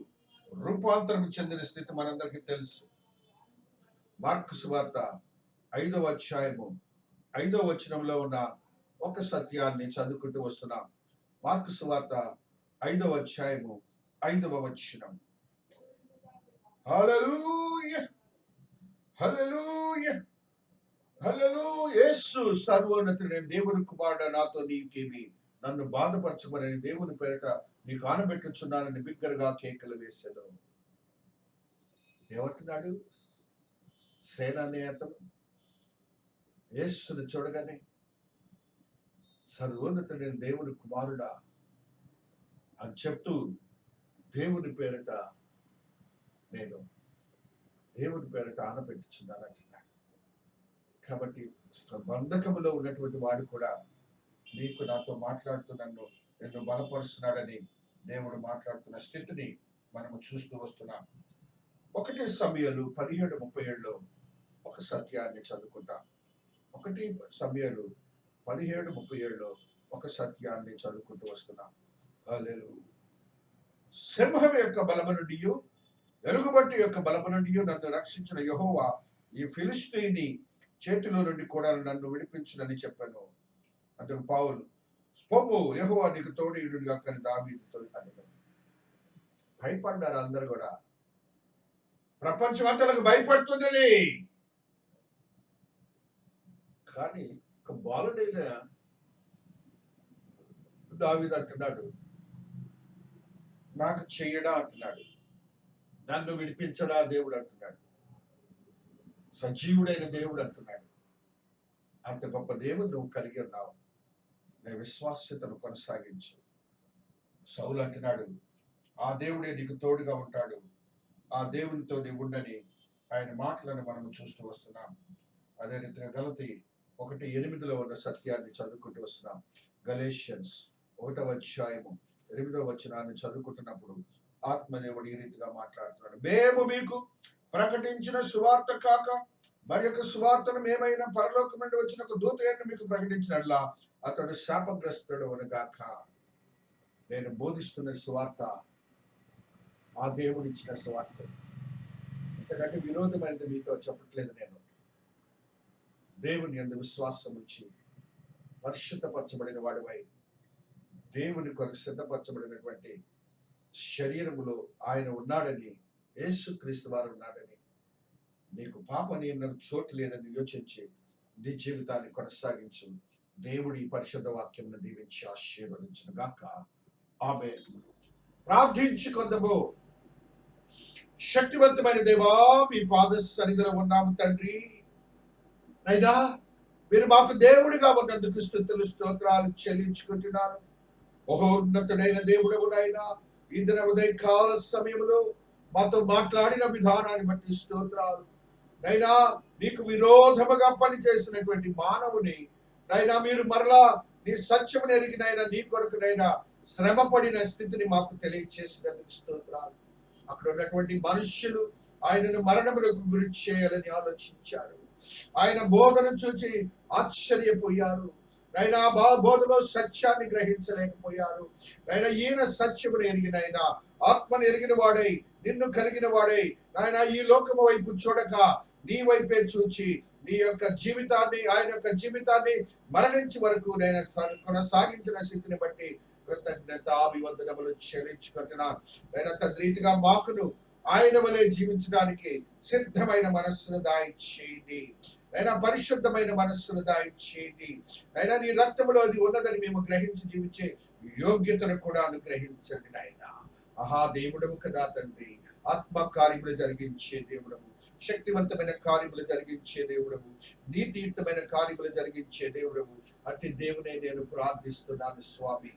రూపాంతరం చెందిన స్థితి మనందరికీ తెలుసు. మార్కు సువార్త 5వ అధ్యాయము 5వ వచనంలో ఉన్న ఒక సత్యాన్ని చదువుకుంటూ వస్తున్నాం. మార్కు సువార్త 5వ అధ్యాయము 5వ వచనం. హల్లెలూయా, హల్లెలూయా, హల్లెలూయా. యేసు సర్వోన్నతుడైన దేవుని కుమారుడా, నాతో నీకేమి, నన్ను బాధపరచమని దేవుని పేరిట నీకు ఆనబెట్టుచున్నానని బిగ్గరగా కేకలు వేశాడు. ఏమంటున్నాడు? సేనానేతను యేసును చూడగానే, సర్వోన్నతుడైన దేవుని కుమారుడా అని చెప్తూ దేవుని పేరిట ఆనబెట్టుచున్నాను అంటున్నాడు. కాబట్టి బంధకములో ఉన్నటువంటి వాడు కూడా నీకు నాతో మాట్లాడుతూ నిన్ను బలపరుస్తున్నాడని దేవుడు మాట్లాడుతున్న స్థితిని మనము చూస్తూ వస్తున్నాం. 1 సమూయేలు 17:37లో ఒక సత్యాన్ని చదువుకుంటాం. 1 సమూయేలు 17:37లో ఒక సత్యాన్ని చదువుకుంటూ వస్తున్నాం. హల్లెలూయా. సింహం యొక్క బలము నుండి, ఎలుగుబంటి యొక్క బలము నుండి నన్ను రక్షించిన యెహోవా ఈ ఫిలిష్తీయుని చేతిలో నుండి కూడా నన్ను విడిపించునని చెప్పాను. అందుకు పౌలు, పొమ్ము, యెహోవా నీకు తోడేయుడుగా కానీ దావీదుతో అనగా. భయపడ్డారు అందరు కూడా. ప్రపంచం అంతలకు భయపడుతున్నది. కానీ ఒక బాలుడైన దావీదు అంటున్నాడు, నాకు చెయ్యడా అంటున్నాడు, నన్ను విడిపించడా దేవుడు అంటున్నాడు, సజీవుడైన దేవుడు అంటున్నాడు. అంత గొప్ప దేవుడు నువ్వు కలిగి ఉన్నావు. నీ విశ్వాస్యతను కొనసాగించు. సౌలు అంటున్నాడు, ఆ దేవుడే నీకు తోడుగా ఉంటాడు, ఆ దేవునితో నీవు ఉండని ఆయన మాటలను మనం చూస్తూ వస్తున్నాం. అదే రీతిగా గలతీ 1:8లో ఉన్న సత్యాన్ని చదువుకుంటూ వస్తున్నాం. గలేషియన్స్ 1వ అధ్యాయము 8వ వచనాన్ని చదువుకుంటున్నప్పుడు ఆత్మదేవుడు ఈ రీతిగా మాట్లాడుతున్నాడు. మేము మీకు ప్రకటించిన సువార్త కాక మరి యొక్క సువార్తను మేమైనా పరలోకం నుండి వచ్చిన ఒక దూత మీకు ప్రకటించినట్లా అతడు శాపగ్రస్తుడు అనగాక. నేను బోధిస్తున్న సువార్త ఆ దేవుడు ఇచ్చిన సువార్త. ఇంతకంటే విరోధమైనది మీతో చెప్పట్లేదు. నేను దేవుని యందు విశ్వాసం ఉంచి పరిశుద్ధపరచబడిన వాడివై దేవుని కొరకు సిద్ధపరచబడినటువంటి శరీరములో ఆయన ఉన్నాడని, యేసుక్రీస్తు వారు ఉన్నాడని, నీకు పాప నియమం చోటు లేదని యోచించి నీ జీవితాన్ని కొనసాగించు. దేవుడి పరిశుద్ధ వాక్యం దీవించి ఆశీర్వదించును గాక. ఆమేన్. ప్రార్థించుకొందము. శక్తివంతమైన దేవా, మీ పాద సన్నిధిలో ఉన్నాము తండ్రి. అయినా మీరు మాకు దేవుడిగా ఉన్నందుకు స్తుతులు స్తోత్రాలు చెల్లించుకుంటున్నాను. మహోన్నతుడైన దేవుడవునైనా ఈ దిన ఉదయకాల సమయంలో మాతో మాట్లాడిన విధానాన్ని బట్టి స్తోత్రాలు. నైనా నీకు విరోధముగా పనిచేసినటువంటి మానవుని నైనా మీరు మరలా నీ సత్యమును ఎరిగినైనా నీ కొరకునైనా శ్రమ పడిన స్థితిని మాకు తెలియచేసినందుకు స్తోత్రాలు. అక్కడ ఉన్నటువంటి మనుష్యులు ఆయనను మరణములకు గురి చేయాలని ఆలోచించారు. ఆయన బోధను చూచి ఆశ్చర్యపోయారు. నైనా బోధలో సత్యాన్ని గ్రహించలేకపోయారు. నైనా ఈయన సత్యమును ఎరిగినైనా ఆత్మను ఎరిగిన వాడై నిన్ను కలిగిన వాడై నాయన ఈ లోకము వైపు చూడక నీ వైపే చూచి నీ యొక్క జీవితాన్ని, ఆయన యొక్క జీవితాన్ని మరణించి వరకు నేను కొనసాగించిన స్థితిని బట్టి కృతజ్ఞతాభివందనములు చెల్లించుకుంటున్నాను. నేను తద్రీతిగా మాకును ఆయన వలె జీవించడానికి సిద్ధమైన మనస్సును దాయిచేయండి. అయినా పరిశుద్ధమైన మనస్సును దాయిచేయండి. అయినా నీ రక్తములో అది ఉన్నదని మేము గ్రహించి జీవించే యోగ్యతను కూడా అనుగ్రహించండి నాయన. ఆహా దేవుడము కదా తండ్రి, ఆత్మ కార్యములు జరిగించే దేవుడము, శక్తివంతమైన కార్యములు జరిగించే దేవుడము, నీతియుక్తమైన కార్యములు జరిగించే దేవుడము. అట్టి దేవునే నేను ప్రార్థిస్తున్నాను స్వామి.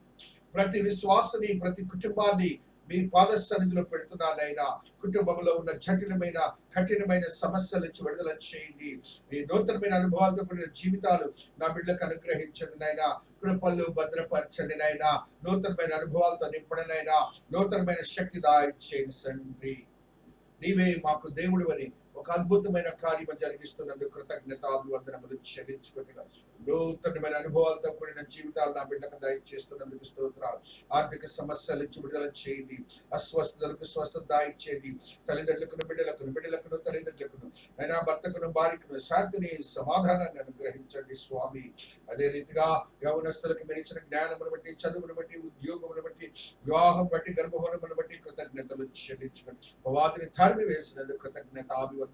ప్రతి విశ్వాసని, ప్రతి కుటుంబాన్ని మీ పాద సన్నిధిలో పెడుతున్నానైనా. కుటుంబంలో ఉన్న జటిలమైన కఠినమైన సమస్యల నుంచి విడుదల చేయండి. మీ నూతనమైన అనుభవాలతో కూడిన జీవితాలు నా బిడ్డలకు అనుగ్రహించండి నాయనా. కృపల్లో భద్రపరచండి నాయనా. నూతనమైన అనుభవాలతో నింపడనైనా, నూతనమైన శక్తి దాయిచేయండి తండ్రి. నీవే మాకు దేవుడు అని ఒక అద్భుతమైన కార్యము జరిగిస్తున్నందుకు కృతజ్ఞతాభివందనములు చెల్లించుకుంటున్నాం. నూతనమైన అనుభవాలతో కూడిన జీవితాలు నా బిడ్డకు దయచేస్తున్నందుకు స్తోత్రాలు. ఆర్థిక సమస్యల నుంచి విడుదల చేయండి. అస్వస్థతలకు స్వస్థత దయచేయండి. తల్లిదండ్రులకు బిడ్డలకు తల్లిదండ్రులకు అయినా భర్తకును భార్యకును శాంతిని సమాధానాన్ని అనుగ్రహించండి స్వామి. అదే రీతిగా యవనస్తులకు మీరు ఇచ్చిన జ్ఞానమును బట్టి, చదువును బట్టి, ఉద్యోగమును బట్టి, వివాహం బట్టి, గర్భఫలమును బట్టి కృతజ్ఞతలు చెల్లించుకోండి. వాటిని తరిమి వేసినందుకు కృతజ్ఞతాభివందనములు.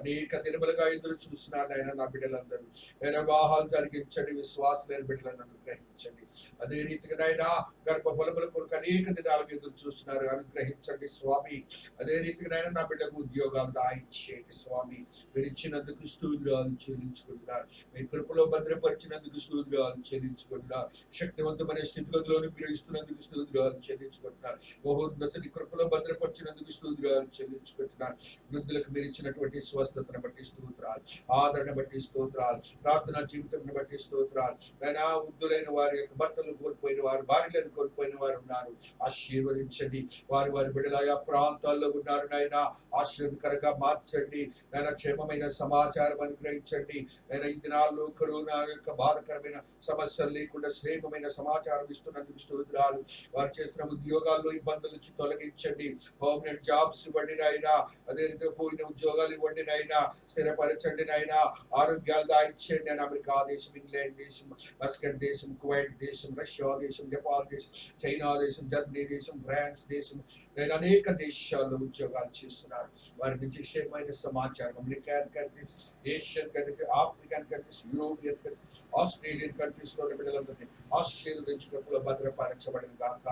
అనేక దినములుగా ఎదురు చూస్తున్నారు ఆయన నా బిడ్డలందరూ. నేను వివాహాలు జరిగించండి, విశ్వాసలేని బిడ్డలను అనుగ్రహించండి. అదే రీతిగా నాయన గర్భఫలముల కొరకు అనేక దినాలకు ఎదురు చూస్తున్నారు, అనుగ్రహించండి స్వామి. అదే రీతిగా నాయన నా బిడ్డకు ఉద్యోగాలు దాయించేయండి స్వామి. మీరు ఇచ్చినందుకు స్తోత్రాలు చెల్లించుకుంటున్నారు. మీ కృపలో భద్రపరిచినందుకు స్తోత్రాలు చెల్లించుకుంటున్నారు. శక్తివంతమైన స్థితిగతులను మీరు ఇస్తున్నందుకు స్తోత్రాలు చెల్లించుకుంటున్నారు. మహోన్నతుని కృపలో భద్రపరిచినందుకు స్తోత్రాలు చెల్లించుకుంటున్నారు. వృద్ధులకు మీరు ఇచ్చినటువంటి స్వస్థతను బట్టి స్తోత్రాలు, ఆదరణ బట్టి స్తోత్రాలు, ప్రార్థనా జీవితం బట్టి స్తోత్రాలు. అయినా వృద్ధులైన వారి యొక్క భర్తలు కోల్పోయిన వారు, భార్యలను కోల్పోయిన వారు ఉన్నారు, ఆశీర్వదించండి. వారి బిడ్డలు ఆయా ప్రాంతాల్లో ఉన్నారు నాయన, ఆశీర్వదకరంగా మార్చండి నాయన. క్షేమమైన సమాచారం అనుగ్రహించండి నాయన. ఈ దినాల్లో కరోనా యొక్క బాధకరమైన సమస్యలు లేకుండా క్షేమమైన సమాచారం ఇస్తున్నందుకు స్తోత్రాలు. వారు చేస్తున్న ఉద్యోగాల్లో ఇబ్బందుల నుంచి తొలగించండి. పర్మనెంట్ జాబ్స్ ఇవ్వండి నాయన. అదే రీతిగా పోయిన ఉద్యోగాలు ఇవ్వండి నాయన. స్థిరపరచండి నాయన. ఆరోగ్యాలు దాయిచ్చండి నేను. అమెరికా దేశం, ఇంగ్లాండ్ దేశం, మస్కట్ దేశం, కువైట్ దేశం, రష్యా దేశం, జపాన్ దేశం, చైనా దేశం, జర్మనీ దేశం, ఫ్రాన్స్ దేశం, నేను అనేక దేశాల్లో ఉద్యోగాలు చేస్తున్నారు. వారి నుంచి క్షేమమైన సమాచారం American countries, Asian countries, African countries, European countries, Australian countries లో బిడ్డలందరినీ ఆశీర్వదించుకున్నప్పుడు భద్రపరచబడిన గాక.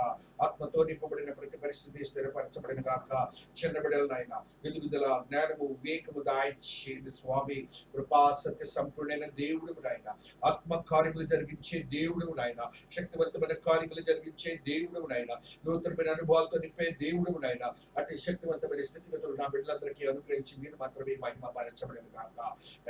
ఆత్మతో నింపబడిన ప్రతి పరిస్థితి స్థిరపరచబడిన గాక. చిన్న బిడ్డలనైనా ఎదుగుదల, జ్ఞానము, వివేకము దాయిచేయండి స్వామి. కృపా సత్య సంపూర్ణైన దేవుడు నాయన. ఆత్మ కార్యములు జరిగించే దేవుడు నాయన. శక్తివంతమైన కార్యములు జరిగించే దేవుడు నాయన. నూతనమైన అనుభవాలతో నింపే దేవుడు నాయన. అట్టి శక్తివంతమైన స్థితిగతులు నా బిడ్డలందరికీ అనుగ్రహించి మీరు మాత్రమే మహిమ పరచబడిన గాక.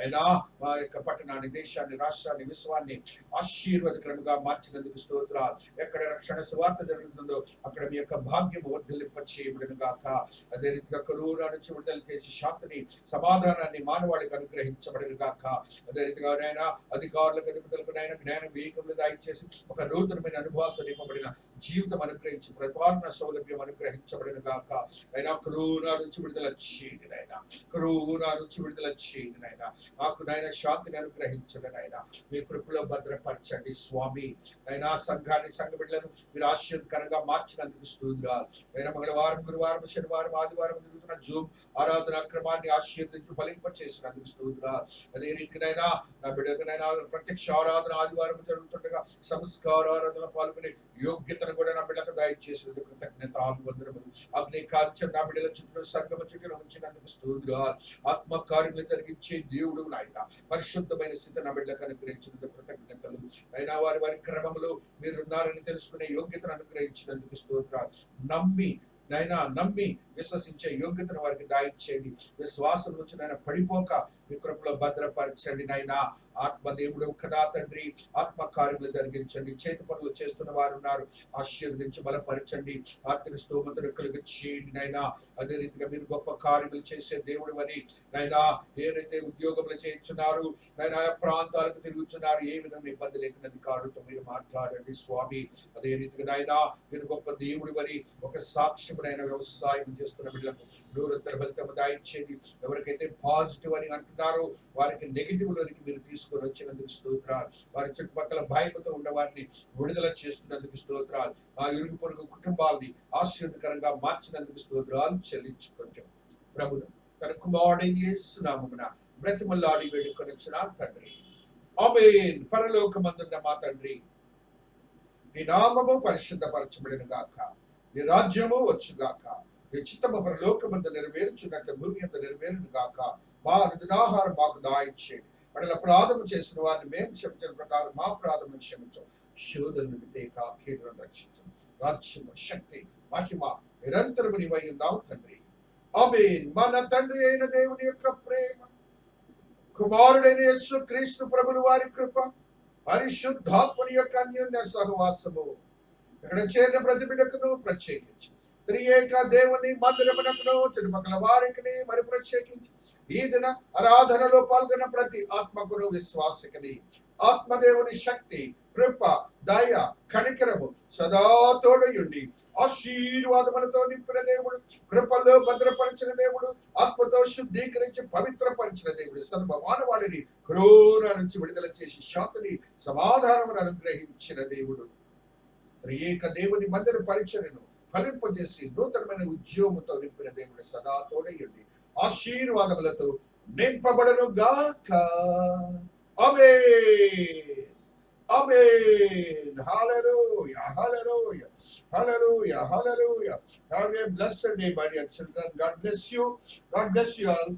అయినా మా యొక్క పట్టణాన్ని, దేశాన్ని, రాష్ట్రాన్ని, విశ్వాన్ని ఆశీర్వాదకరంగా మార్చినందుకు స్తోత్రాలు. ఎక్కడ రక్షణ సువార్త జరుగుతుందో అక్కడ మీ యొక్క భాగ్యము వర్ధిల్లింప చేయబడును గాక. అదే రీతిగా కరోనా నుంచి విడుదల చేసి శాంతిని సమాధానాన్ని మానవాళికి అనుగ్రహించబడును గాక. అదే రీతిగా నాయన అధికారులకు అధిపతులకు నాయన జ్ఞానం వివేకములు దయచేసి ఒక నూతనమైన అనుభవాలతో నింపబడిన జీవితం అనుగ్రహించి పరిపాలన సౌలభ్యం అనుగ్రహించబడిన గాక. అయినా కరోనా నుంచి విడుదల చేయండి నాయన, కరోనా నుంచి విడుదల చేయండి నాయన. నాకు నాయన శాంతిని అనుగ్రహించండి నాయన, మీ కృపలో భద్రపరచండి స్వామి. అయినా సంఘాన్ని సంఘ బిడ్డలను మీరు ఆశీర్వదకరంగా మార్చినందుకు స్తోత్రాలు. అయినా మంగళవారం గురువారం శనివారం ఆదివారం జరుగుతున్న జూమ్ ఆరాధన క్రమాన్ని ఆశీర్వదించి ఫలింప చేసినందుకు స్తోత్రాలు. అదే రీతినైనా నా బిడ్డలకైనా ప్రత్యక్ష ఆరాధన ఆదివారం జరుగుతుండగా సంస్కార ఆరాధన పాల్గొనే యోగ్యతను కూడా నా బిడ్డలకు దయచేసినందుకు కృతజ్ఞతాభివందనములు. అగ్ని కాల్చం నా బిడ్డల చుట్టూ సంగమ చుట్టూ ఉంచినందుకు స్తోత్రాలు. ఆత్మ కార్యములు జరిగించే దేవుడు నాయన, పరిశుద్ధమైన స్థితి నా బిడ్డలకు అనుగ్రహించినందుకు కృతజ్ఞతలు. అయినా వారి వారి క్రమంలో మీరున్నారని తెలుసుకునే యోగ్యతను అనుగ్రహించినందుకు స్తోత్రాలు. నమ్మి విశ్వసించే యోగ్యతను వారికి దాయిచ్చేయండి. విశ్వాసం నుంచి నాయన పడిపోక మీ కృపలో భద్రపరచండి నాయన. ఆత్మదేవుడు కదా తండ్రి, ఆత్మ కార్యములు జరిగించండి. చేతి పనులు చేస్తున్న వారు ఉన్నారు, ఆశీర్వదించి బలపరచండి. ఆర్థిక స్తోమతను కలిగి చేయండి నాయన. అదే రీతిగా మీరు గొప్ప కార్యములు చేసే దేవుడు అని నాయన, ఏదైతే ఉద్యోగములు చేయించున్నారు నాయన, ఆయా ప్రాంతాలకు తిరుగుతున్నారు, ఏ విధంగా ఇబ్బంది లేకుండా అధికారులతో మీరు మాట్లాడండి స్వామి. అదే రీతిగా నాయన మీరు గొప్ప దేవుడు అని ఒక సాక్ష్యమునైన వ్యవసాయం చేస్తున్న బిడ్డలకు దూరంతర ఫలితము దాయిచ్చేది. ఎవరికైతే పాజిటివ్ అని అంటున్నారో వారికి నెగిటివ్ లోనికి మీరు తీసుకొని వచ్చినందుకు స్తోత్రాలు. వారి చుట్టుపక్కల భయముతో ఉన్న వారిని విడుదల చేస్తున్నందుకు స్తోత్రాలు. ఆ ఇరుగు పొరుగు కుటుంబాలని ఆశీర్వదకరంగా మార్చినందుకు స్తోత్రాలు చెల్లించుకుంటాం. ప్రభువు తన కుమారుడైన యేసు నామమున బ్రతిమలాడి వేడుకొనొచ్చిన తండ్రి, ఆమేన్. పరలోకమందున్న మా తండ్రి, నీ నామము పరిశుద్ధపరచబడును గాక, నీ రాజ్యము వచ్చుగాక, నీ చిత్తము పరలోకమందు నెరవేర్చున్నట్లు భూమి అందు నెరవేరును గాక. మా అనుదినాహారం మాకు దయచేయండి. మనల్ని అపరాధము చేసిన వారిని మేము క్షమించిన ప్రకారం మా అపరాధములను క్షమించం. శోధన నుండి కీడును రక్షించం. రాజ్యము, శక్తి, మహిమ నిరంతరము నీవై ఉన్నావు తండ్రి. ఆమేన్. మన తండ్రి అయిన దేవుని యొక్క ప్రేమ, కుమారుడైన యేసు క్రీస్తు ప్రభువు వారి కృప, పరిశుద్ధాత్మని యొక్క అన్యోన్య సహవాసము ఇక్కడ చేరిన ప్రతి బిడ్డకును ప్రత్యేకించి త్రియేక దేవుని మందిరమునకును చుట్టుపక్కల వారికి మరి ప్రత్యేకించి ఈ దిన ఆరాధనలో పాల్గొన్న ప్రతి ఆత్మకును విశ్వాసకుని ఆత్మదేవుని శక్తి, కృప, దయ, కనికరము సదా తోడయుండి ఆశీర్వాదములతో నింపిన దేవుడు, కృపలో భద్రపరిచిన దేవుడు, ఆత్మతో శుద్ధీకరించి పవిత్రపరిచిన దేవుడు, సర్వ మానవాళిని కరోనా నుంచి విడుదల చేసి శాంతిని సమాధానమును అనుగ్రహించిన దేవుడు, త్రియేక దేవుని మందిర పరిచర్యను ఫలింపజేసి నూతనమైన ఉద్యోగంతో నింపిన దేవుడు సదా తోడయుండి ఆశీర్వాదములతో నింపబడను గాక. ఆమేన్. Amen. Hallelujah. Hallelujah. Hallelujah. Hallelujah. Have a blessed day, my dear children. God bless you. God bless you all.